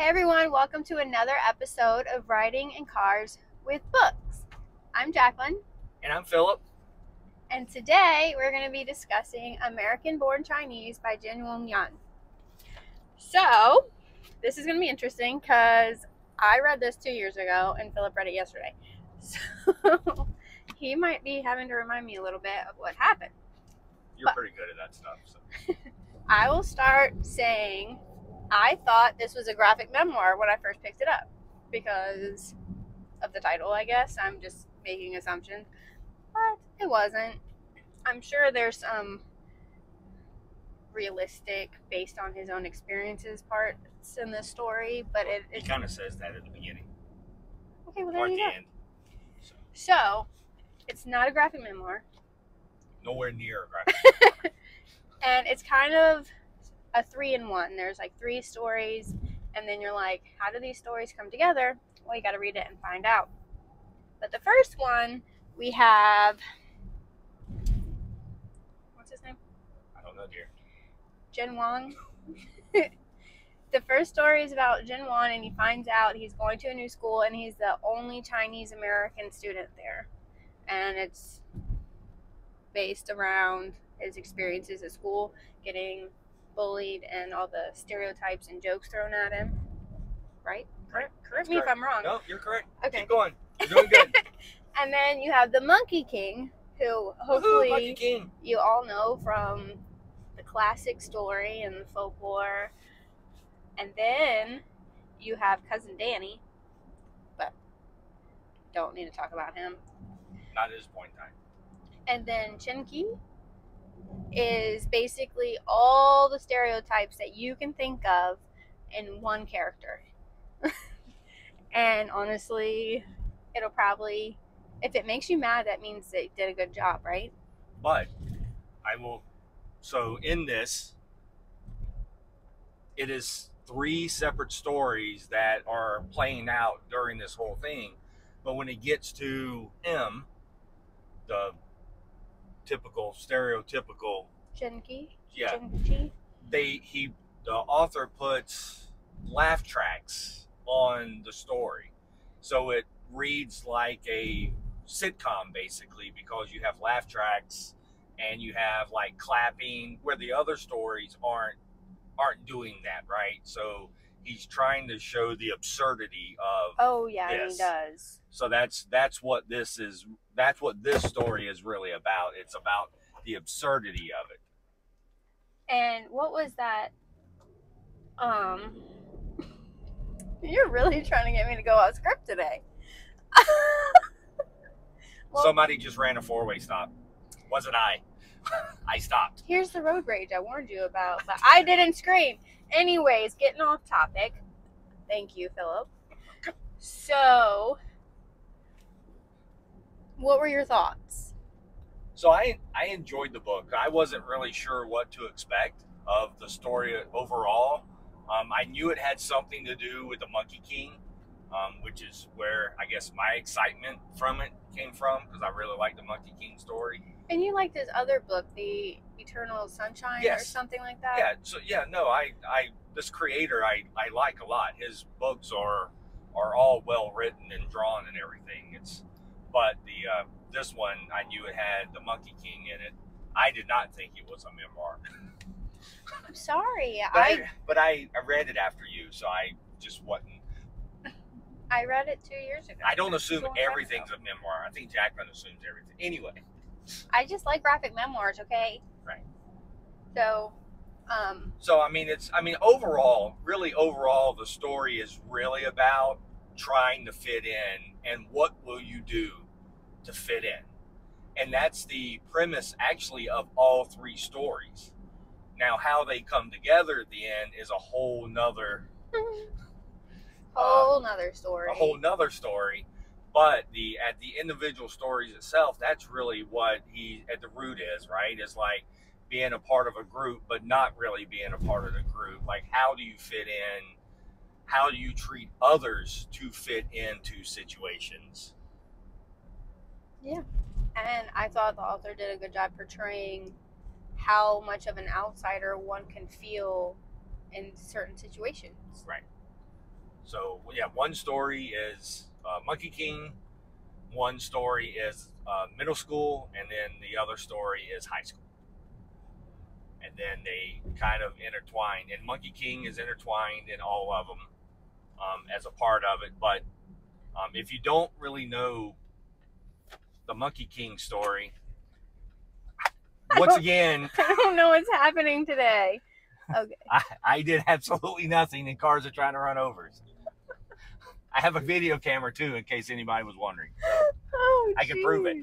Hey everyone, welcome to another episode of Riding in Cars with Books. I'm Jaclyn. And I'm Phillip. And today we're going to be discussing American Born Chinese by Jin Yan. So, this is going to be interesting because I read this 2 years ago and Phillip read it yesterday. So, he might be having to remind me a little bit of what happened. You're pretty good at that stuff. So. I will start saying I thought this was a graphic memoir when I first picked it up because of the title, I guess. I'm just making assumptions. But it wasn't. I'm sure there's some realistic, based on his own experiences parts in this story, but he kind of says that at the beginning. Okay, well, there you go. End. So, it's not a graphic memoir. Nowhere near a graphic memoir. And it's kind of a 3-in-1. There's like 3 stories, and then you're like, how do these stories come together? Well, you got to read it and find out. But the first one, we have, what's his name? I don't know, dear. Jin Wang. The first story is about Jin Wang, and he finds out he's going to a new school, and he's the only Chinese American student there. And it's based around his experiences at school, getting bullied and all the stereotypes and jokes thrown at him. Right? Correct me if I'm wrong. No, you're correct. Okay. Keep going. You're doing good. And then you have the Monkey King, who hopefully Monkey King. You all know from the classic story and the folklore. And then you have Cousin Danny, but don't need to talk about him. Not at this point in time. And then Chenki is basically all the stereotypes that you can think of in one character. And honestly, it'll probably, if it makes you mad, that means they did a good job, right? But so in this, it is 3 separate stories that are playing out during this whole thing. But when it gets to him, the typical, stereotypical Chenki? Yeah. Chenki? The author puts laugh tracks on the story. So it reads like a sitcom basically, because you have laugh tracks and you have like clapping, where the other stories aren't doing that, right? So he's trying to show the absurdity of And he does. So that's what this is. That's what this story is really about. It's about the absurdity of it. And what was that? You're really trying to get me to go off script today. Well, somebody just ran a 4-way stop. Wasn't I? I stopped. Here's the road rage I warned you about, but I didn't scream. Anyways, getting off topic. Thank you, Phillip. So, what were your thoughts? So I enjoyed the book. I wasn't really sure what to expect of the story overall. I knew it had something to do with the Monkey King, which is where I guess my excitement from it came from, because I really like the Monkey King story. And you liked his other book, The Eternal Sunshine, or something like that? Yeah. So this creator I like a lot. His books are all well written and drawn and everything. But this one, I knew it had the Monkey King in it. I did not think it was a memoir. I'm sorry. But I read it after you, so I just wasn't. I read it 2 years ago. I don't assume everything's a memoir. I think Jaclyn assumes everything. Anyway. I just like graphic memoirs, okay? Right. So, overall, the story is really about trying to fit in, and what will you do to fit in? And that's the premise, actually, of all 3 stories. Now, how they come together at the end is a whole nother story. A whole nother story. But at the individual stories itself, that's really what he at the root is, right? It's like being a part of a group, but not really being a part of the group. Like, how do you fit in? How do you treat others to fit into situations? Yeah. And I thought the author did a good job portraying how much of an outsider one can feel in certain situations. Right. So yeah, one story is Monkey King, one story is middle school, and then the other story is high school. And then they kind of intertwine, and Monkey King is intertwined in all of them as a part of it. But if you don't really know the Monkey King story, once again, I don't know what's happening today. Okay. I did absolutely nothing, and cars are trying to run over. I have a video camera too, in case anybody was wondering. Oh, I can prove it.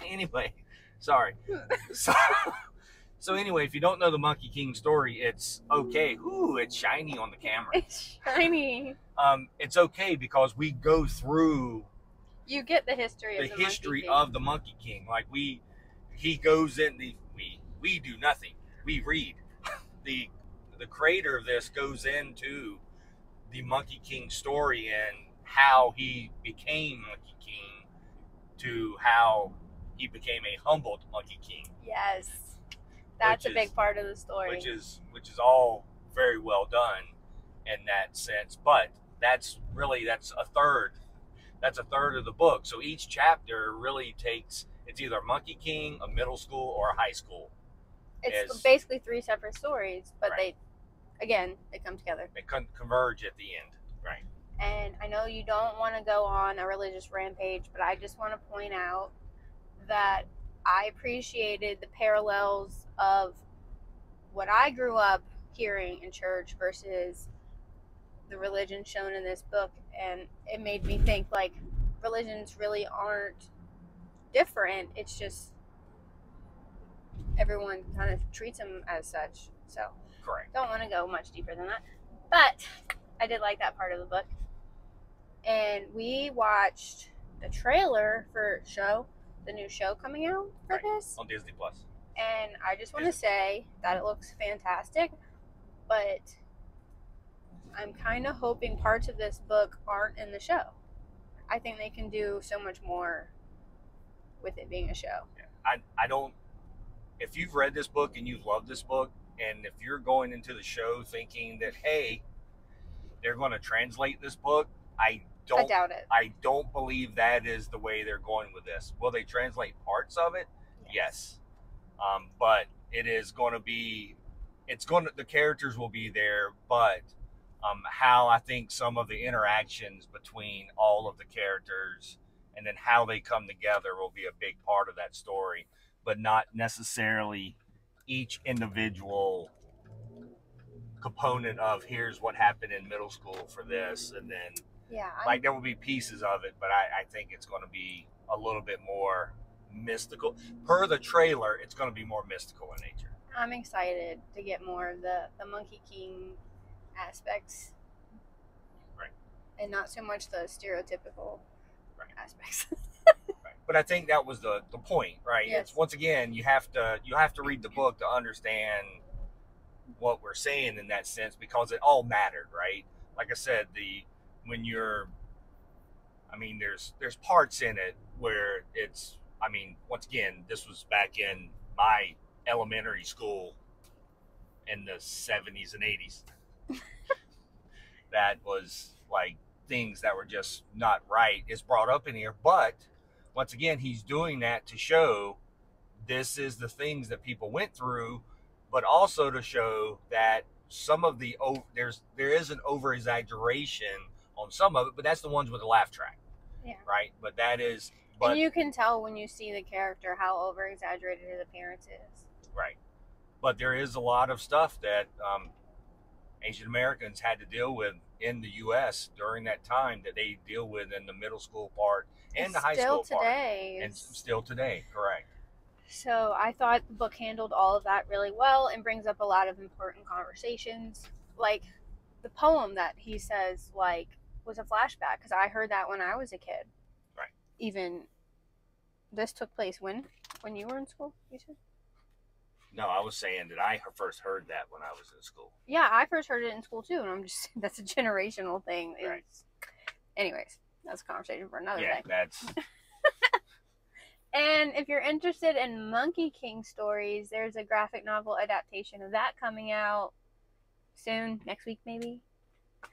Anyway, sorry. So anyway, if you don't know the Monkey King story, it's okay. Ooh, it's shiny on the camera. It's shiny. It's okay because we go through. You get the history of the Monkey King. Like he goes in we do nothing. We read. The creator of this goes into the Monkey King story and how he became Monkey King to how he became a humbled Monkey King. Yes. That's a big part of the story. Which is all very well done in that sense. But that's a third. That's a third of the book. So each chapter really takes, it's either a Monkey King, a middle school, or a high school. It's basically 3 separate stories, but right. they come together. They converge at the end. Right. And I know you don't want to go on a religious rampage, but I just want to point out that I appreciated the parallels of what I grew up hearing in church versus the religion shown in this book, and it made me think like religions really aren't different. It's just everyone kind of treats them as such. So correct. Don't want to go much deeper than that, but I did like that part of the book. And we watched the trailer for the new show coming out for this on Disney Plus. And I just want to say that it looks fantastic, but I'm kind of hoping parts of this book aren't in the show. I think they can do so much more with it being a show. Yeah. I don't, if you've read this book and you've loved this book, and if you're going into the show thinking that, hey, they're going to translate this book, I doubt it. I don't believe that is the way they're going with this. Will they translate parts of it? Yes. But it is going to be, the characters will be there, but how I think some of the interactions between all of the characters and then how they come together will be a big part of that story, but not necessarily each individual component of here's what happened in middle school for this, and then like there will be pieces of it, but I think it's going to be a little bit more mystical. Per the trailer, it's going to be more mystical in nature. I'm excited to get more of the Monkey King aspects, right, and not so much the stereotypical aspects. Right. But I think that was the point, right? Yes. It's once again you have to read the book to understand what we're saying in that sense, because it all mattered, right? Like I said, there's parts in it where it's, once again, this was back in my elementary school in the 70s and 80s. That was like things that were just not right is brought up in here. But once again, he's doing that to show this is the things that people went through, but also to show that some of the there is an over exaggeration on some of it, but that's the ones with the laugh track. Yeah. Right. But that is. And you can tell when you see the character how over exaggerated his appearance is. Right. But there is a lot of stuff that Asian Americans had to deal with in the U.S. during that time that they deal with in the middle school part and the high school part. And still today, correct. So I thought the book handled all of that really well and brings up a lot of important conversations. Like the poem that he says, like, was a flashback, because I heard that when I was a kid. Right. Even this took place when you were in school, you said? No, I was saying that I first heard that when I was in school. Yeah, I first heard it in school too, and I'm just, that's a generational thing. Right. Anyways, that's a conversation for another day. Yeah, that's... And if you're interested in Monkey King stories, there's a graphic novel adaptation of that coming out soon, next week maybe.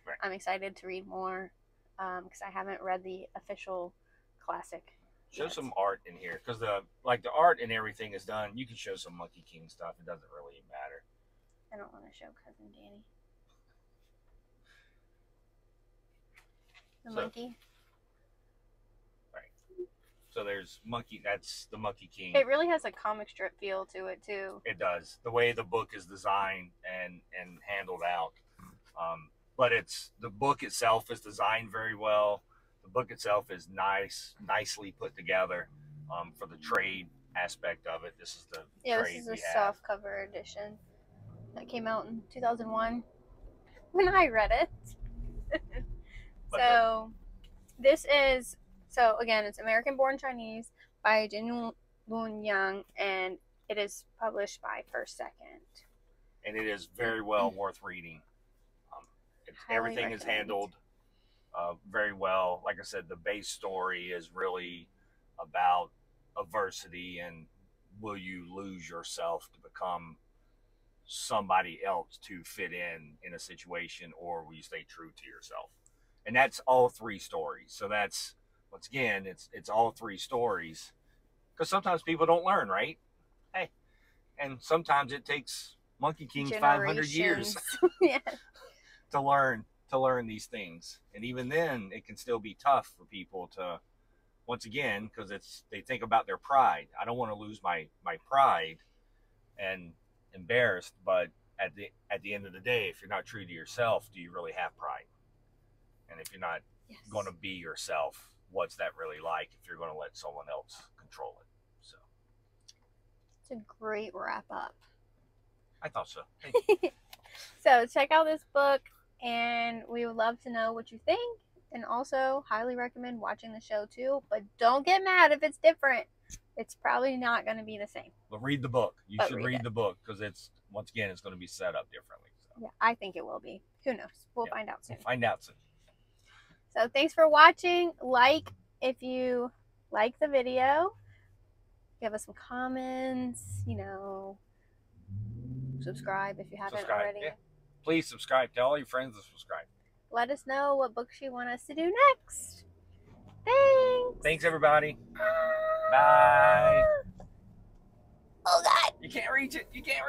Right. I'm excited to read more because I haven't read the official classic. Show yet. some art in here because the art and everything is done. You can show some Monkey King stuff. It doesn't really matter. I don't want to show Cousin Danny. The monkey. Right. So there's Monkey. That's the Monkey King. It really has a comic strip feel to it too. It does. The way the book is designed and handled out. But the book itself is designed very well. The book itself is nicely put together for the trade aspect of it. This is the trade this is a soft cover edition that came out in 2001 when I read it. So again, it's American Born Chinese by Luen Young, and it is published by First Second. And it is very well worth reading. Everything is handled very well. Like I said, the base story is really about adversity and will you lose yourself to become somebody else to fit in a situation, or will you stay true to yourself? And that's all three stories. So that's, once again, it's all three stories, because sometimes people don't learn, right? Hey, and sometimes it takes Monkey King's 500 years yeah. to learn these things. And even then it can still be tough for people to, once again, because they think about their pride. I don't want to lose my pride and embarrassed, but at the end of the day, if you're not true to yourself, do you really have pride? And if you're not going to be yourself, what's that really like if you're going to let someone else control it? So it's a great wrap up. I thought so. So check out this book, and we would love to know what you think, and also highly recommend watching the show too, but don't get mad if it's different. It's probably not going to be the same. But read the book. You should read the book, because it's, once again, it's going to be set up differently. So. Yeah, I think it will be. Who knows? We'll find out soon. We'll find out soon. So thanks for watching. Like if you like the video. Give us some comments, subscribe if you haven't already. Yeah. Please subscribe. Tell all your friends to subscribe. Let us know what books you want us to do next. Thanks. Thanks, everybody. Bye. Oh, God. You can't reach it. You can't reach it.